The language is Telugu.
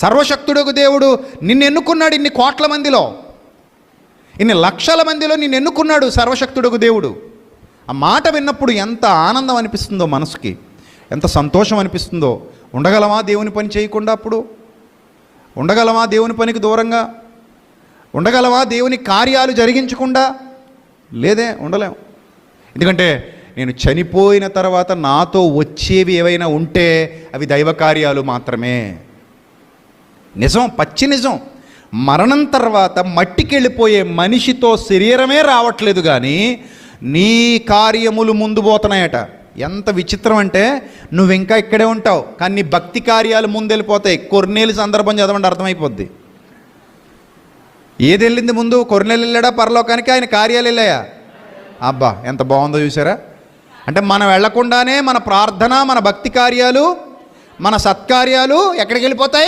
సర్వశక్తుడకు దేవుడు నిన్ను ఎన్నుకున్నాడు. ఇన్ని కోట్ల మందిలో, ఇన్ని లక్షల మందిలో నిన్ను ఎన్నుకున్నాడు సర్వశక్తుడకు దేవుడు. ఆ మాట విన్నప్పుడు ఎంత ఆనందం అనిపిస్తుందో, మనసుకి ఎంత సంతోషం అనిపిస్తుందో. ఉండగలమా దేవుని పని చేయకుండా? అప్పుడు ఉండగలమా దేవుని పనికి దూరంగా? ఉండగలమా దేవుని కార్యాలు జరిగించకుండా? లేదే, ఉండలేం. ఎందుకంటే నేను చనిపోయిన తర్వాత నాతో వచ్చేవి ఏవైనా ఉంటే అవి దైవ కార్యాలు మాత్రమే. నిజం, పచ్చి నిజం. మరణం తర్వాత మట్టికి వెళ్ళిపోయే మనిషితో శరీరమే రావట్లేదు, కానీ నీ కార్యములు ముందు పోతున్నాయట. ఎంత విచిత్రం అంటే, నువ్వు ఇంకా ఇక్కడే ఉంటావు, కానీ నీ భక్తి కార్యాలు ముందు వెళ్ళిపోతాయి. కొర్నేలు సందర్భం చదవండి, అర్థమైపోద్ది. ఏది వెళ్ళింది ముందు? కొర్నేలు వెళ్ళాడా పరలోకానికి? ఆయన కార్యాలు వెళ్ళాయా? అబ్బా, ఎంత బాగుందో చూసారా? అంటే మనం వెళ్లకుండానే మన ప్రార్థన, మన భక్తి కార్యాలు, మన సత్కార్యాలు ఎక్కడికి వెళ్ళిపోతాయి?